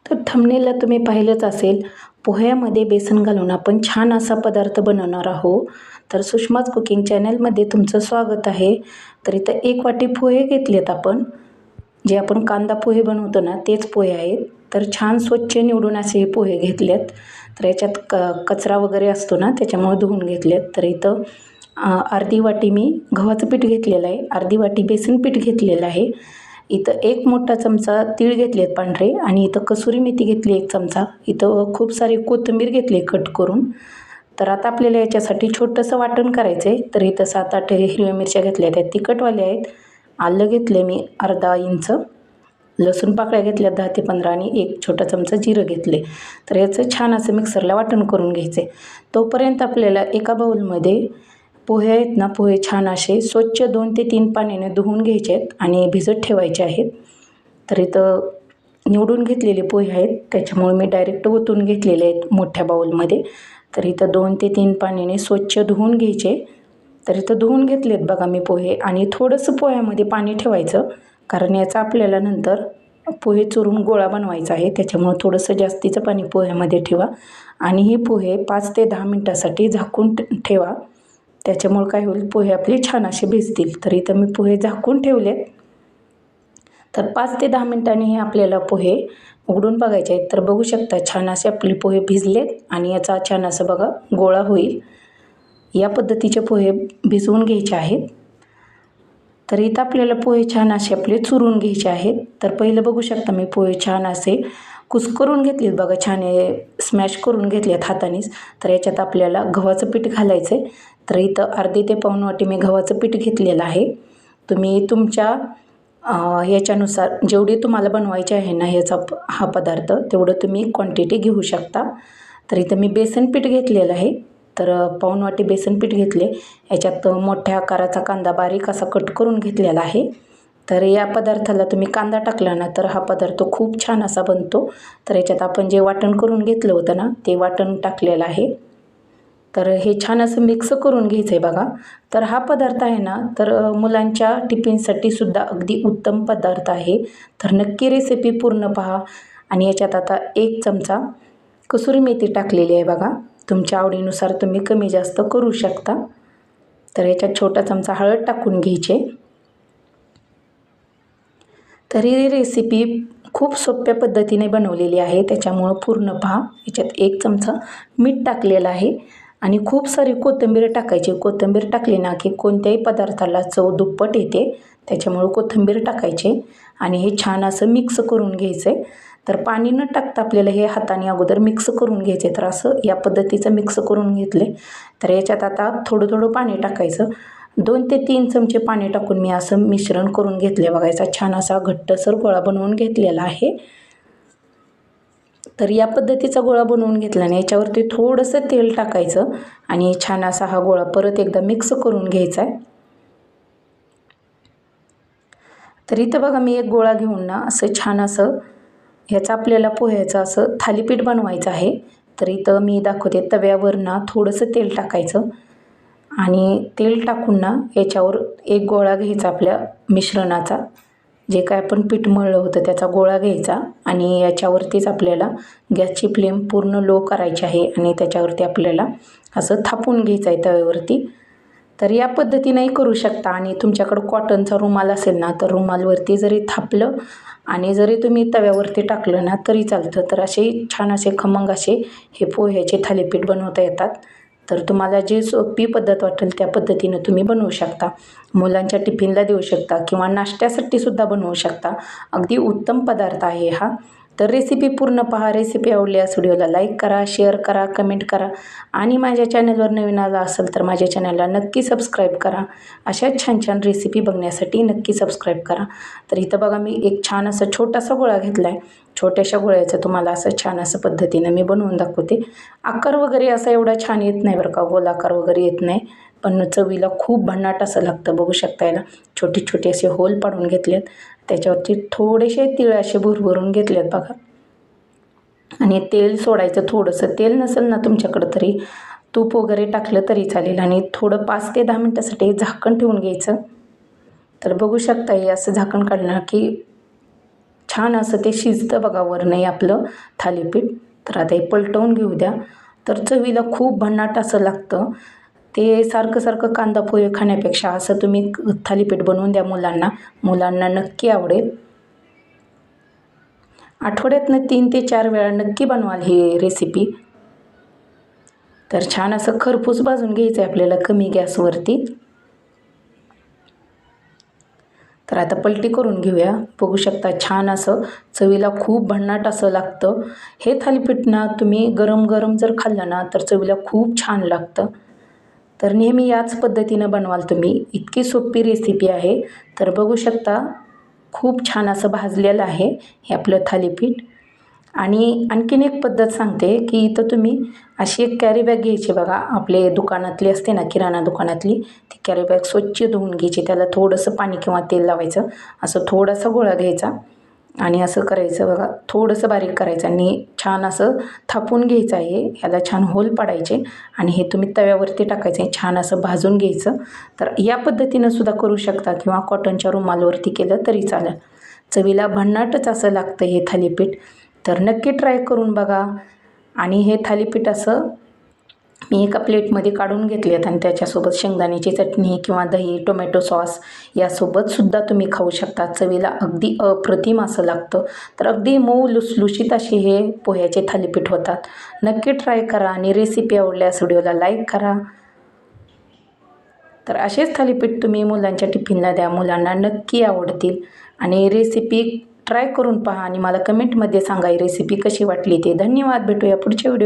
तर थंबनेलला तुम्ही पाहिलंच असेल, पोह्यामध्ये बेसन घालून आपण छान असा पदार्थ बनवणार आहोत. तर सुषमाज कुकिंग चॅनलमध्ये तुमचं स्वागत आहे. तर इथं 1 वाटी पोहे घेतलेत आपण. जे आपण कांदा पोहे बनवतो ना, तेच पोहे आहेत. तर छान स्वच्छ निवडून असे हे पोहे घेतलेत. तर याच्यात कचरा वगैरे असतो ना, त्याच्यामुळे धुवून घेतलेत. तर इथं अर्धी वाटी मी गव्हाचं पीठ घेतलेलं आहे, अर्धी वाटी बेसन पीठ घेतलेलं आहे. इथं 1 मोठा चमचा तीळ घेतलेत पांढरे आणि इथं कसुरी मेथी घेतली 1 चमचा. इथं खूप सारी कोथिंबीर घेतली कट करून. तर आता आपल्याला याच्यासाठी छोटंसं वाटण करायचं आहे. तर इथं 7-8 हिरव्या मिरच्या घेतल्या, त्या तिखटवाल्या आहेत. आलं घेतले मी अर्धा इंच, लसूण पाकळ्या घेतल्या 10 ते 15 आणि 1 छोटा चमचा जिरं घेतले. तर याचं छान असं मिक्सरला वाटण करून घ्यायचं आहे. तोपर्यंत आपल्याला एका बाऊलमध्ये पोहे आहेत ना, पोहे छान असे स्वच्छ 2 ते 3 पाण्याने धुवून घ्यायचे आहेत आणि भिजत ठेवायचे आहेत. तर इथं निवडून घेतलेले पोहे आहेत, त्याच्यामुळे मी डायरेक्ट ओतून घेतलेले आहेत मोठ्या बाऊलमध्ये. तर इथं 2 ते 3 पाण्याने स्वच्छ धुवून घ्यायचे. तर इथं धुवून घेतलेत बघा मी पोहे आणि थोडंसं पोह्यामध्ये पाणी ठेवायचं, कारण याचा आपल्याला नंतर पोहे चुरून गोळा बनवायचा आहे. त्याच्यामुळे थोडंसं जास्तीचं पाणी पोह्यामध्ये ठेवा आणि हे पोहे 5 ते 10 मिनटासाठी झाकून ठेवा. त्याच्यामुळे काय होईल, पोहे आपले छान असे भिजतील. तर इथं मी पोहे झाकून ठेवलेत. तर 5 ते 10 मिनटांनी हे आपल्याला पोहे उघडून बघायचे आहेत. तर बघू शकता छान असे आपले पोहे भिजलेत आणि याचा छान असं बघा गोळा होईल. या पद्धतीचे पोहे भिजवून घ्यायचे आहेत. तर इथं आपल्याला पोहे छान असे आपले चुरून घ्यायचे आहेत. तर पहिलं बघू शकता मी पोहे छान असे कुस्करून घेतलेत बघा, छान स्मॅश करून घेतलेत हातानेच. तर याच्यात आपल्याला गव्हाचं पीठ घालायचं आहे. तर इथं अर्धी ते पाऊण वाटी मी गव्हाचं पीठ घेतलेलं आहे. तुम्ही तुमच्या याच्यानुसार जेवढी तुम्हाला बनवायची आहे ना हा पदार्थ, तेवढं तुम्ही क्वांटिटी घेऊ शकता. तर इथं मी बेसन पीठ घेतलेलं आहे. तर पाऊण वाटी बेसन पीठ घेतले. याच्यात मोठ्या आकाराचा कांदा बारीक असा कट करून घेतलेला आहे. तर या पदार्थाला तुम्ही कांदा टाकला ना, तर हा पदार्थ खूप छान असा बनतो. तर याच्यात आपण जे वाटण करून घेतलं होतं ना, ते वाटण टाकलेलं आहे. तर हे छान असं मिक्स करून घ्यायचं आहे बघा. तर हा पदार्थ आहे ना, तर मुलांच्या टिफिनसाठी सुद्धा अगदी उत्तम पदार्थ आहे. तर नक्की रेसिपी पूर्ण पहा. आणि याच्यात आता 1 चमचा कसुरी मेथी टाकलेली आहे बघा. तुमच्या आवडीनुसार तुम्ही कमी जास्त करू शकता. तर याच्यात छोटा चमचा हळद टाकून घ्यायचे. तर ही रेसिपी खूप सोप्या पद्धतीने बनवलेली आहे, त्याच्यामुळं पूर्ण पहा. याच्यात 1 चमचा मीठ टाकलेलं आहे आणि खूप सारी कोथिंबीर टाकायची. कोथिंबीर टाकली ना की कोणत्याही पदार्थाला चव दुप्पट येते, त्याच्यामुळं कोथिंबीर टाकायची आणि हे छान असं मिक्स करून घ्यायचं आहे. तर पाणी न टाकता आपल्याला हे हाताने अगोदर मिक्स करून घ्यायचे. तर असं या पद्धतीचं मिक्स करून घेतले. तर याच्यात आता थोडं थोडं पाणी टाकायचं. 2 ते 3 चमचे पाणी टाकून मी असं मिश्रण करून घेतले बघायचा. छान असा घट्टसर गोळा बनवून घेतलेला आहे. तर या पद्धतीचा गोळा बनवून घेतला आणि याच्यावरती थोडंसं तेल टाकायचं आणि छान असा हा गोळा परत एकदा मिक्स करून घ्यायचा आहे. तर इथं बघा मी एक गोळा घेऊन ना असं छान असं ह्याचं आपल्याला पोह्याचं असं थालीपीठ बनवायचं आहे. तर इथं मी दाखवते, तव्यावर ना थोडंसं तेल टाकायचं आणि तेल टाकून ना याच्यावर एक गोळा घ्यायचा आपल्या मिश्रणाचा, जे काय आपण पीठ मळलं होतं त्याचा गोळा घ्यायचा आणि याच्यावरतीच आपल्याला गॅसची फ्लेम पूर्ण लो करायची आहे आणि त्याच्यावरती आपल्याला असं थापून घ्यायचं आहे तव्यावरती. तर या पद्धतीनेही करू शकता आणि तुमच्याकडं कॉटनचा रुमाल असेल ना, तर रुमालवरती जरी थापलं आणि जरी तुम्ही तव्यावरती टाकलं ना तरी चालतं. तर असे छान असे खमंग असे हे पोह्याचे थालीपीठ बनवता येतात. तर तुम्हाला जी सोपी पद्धत वाटेल त्या पद्धतीनं तुम्ही बनवू शकता. मुलांच्या टिफिनला देऊ शकता किंवा नाश्त्यासाठी सुद्धा बनवू शकता. अगदी उत्तम पदार्थ आहे हा. तर रेसिपी पूर्ण पहा. रेसिपी आवडल्यास व्हिडिओला लाईक करा, शेअर करा, कमेंट करा आणि माझ्या चॅनलवर नवीन आला असेल तर माझ्या चॅनलला नक्की सबस्क्राईब करा. अशा छान छान रेसिपी बघण्यासाठी नक्की सबस्क्राईब करा. तर इथं बघा मी एक छान असा छोटासा गोळा घेतला आहे. छोट्याशा गोळ्याचं तुम्हाला असं छान असं पद्धतीनं मी बनवून दाखवते. आकार वगैरे असा एवढा छान येत नाही बरं का, गोलाकार वगैरे येत नाही, पण चवीला खूप भन्नाट असं लागतं. बघू शकता याला छोटे छोटे असे होल पाडून घेतलेत. त्याच्यावरती थोडेसे तीळ असे भुरभरून घेतलेत बघा आणि तेल सोडायचं. थोडंसं तेल नसेल ना तुमच्याकडं तरी तूप वगैरे टाकलं तरी चालेल आणि थोडं 5 ते 10 मिनटासाठी झाकण ठेवून घ्यायचं. तर बघू शकता हे असं झाकण काढलं की छान असं ते शिजतं बघा वरनंही आपलं थालीपीठ. तर आता हे पलटवून घेऊ द्या. तर चवीला खूप भन्नाट असं लागतं. ते सारखं सारखं कांदा पोहे खाण्यापेक्षा असं तुम्ही थालीपीठ बनवून द्या मुलांना. मुलांना नक्की आवडेल. आठवड्यातनं 3 ते 4 वेळा नक्की बनवाल ही रेसिपी. तर छान असं खरपूस भाजून घ्यायचं आहे आपल्याला कमी गॅसवरती. तर आता पलटी करून घेऊया. बघू शकता छान असं चवीला खूप भन्नाट असं लागतं. हे थालीपीठ ना तुम्ही गरम गरम जर खाल्लं ना तर चवीला खूप छान लागतं. तर नेहमी याच पद्धतीनं बनवाल तुम्ही. इतकी सोपी रेसिपी आहे. तर बघू शकता खूप छान असं भाजलेलं आहे हे आपलं थालीपीठ. आणि आणखीन एक पद्धत सांगते की इथं तुम्ही अशी एक कॅरी बॅग घ्यायची बघा. आपले दुकानातली असते ना किराणा दुकानातली, ती कॅरी बॅग स्वच्छ धुवून घ्यायची. त्याला थोडंसं पाणी किंवा तेल लावायचं. असं थोडासा गोळा घ्यायचा आणि असं करायचं बघा. थोडंसं बारीक करायचं आणि छान असं थापून घ्यायचं आहे. ह्याला छान होल पाडायचे आणि हे तुम्ही तव्यावरती टाकायचं आहे. छान असं भाजून घ्यायचं. तर या पद्धतीनं सुद्धा करू शकता किंवा कॉटनच्या रुमालवरती केलं तरी चालेल. चवीला भन्नाटच असं लागतं हे थालीपीठ. तर नक्की ट्राय करून बघा. आणि हे थालीपीठ असं मी एका प्लेटमध्ये काढून घेतले आहेत आणि त्याच्यासोबत शेंगदाण्याची चटणी किंवा दही, टोमॅटो सॉस यासोबतसुद्धा तुम्ही खाऊ शकता. चवीला अगदी अप्रतिम असं लागतं. तर अगदी मऊ लुसलुशीत असे हे पोह्याचे थालीपीठ होतात. नक्की ट्राय करा आणि रेसिपी आवडल्यास व्हिडिओला लाईक करा. तर असेच थालीपीठ तुम्ही मुलांच्या टिफिनला द्या. मुलांना नक्की आवडतील. आणि रेसिपी ट्राय करून पहा आणि मला कमेंटमध्ये सांगा ही रेसिपी कशी वाटली ते. धन्यवाद. भेटूया पुढच्या व्हिडिओ.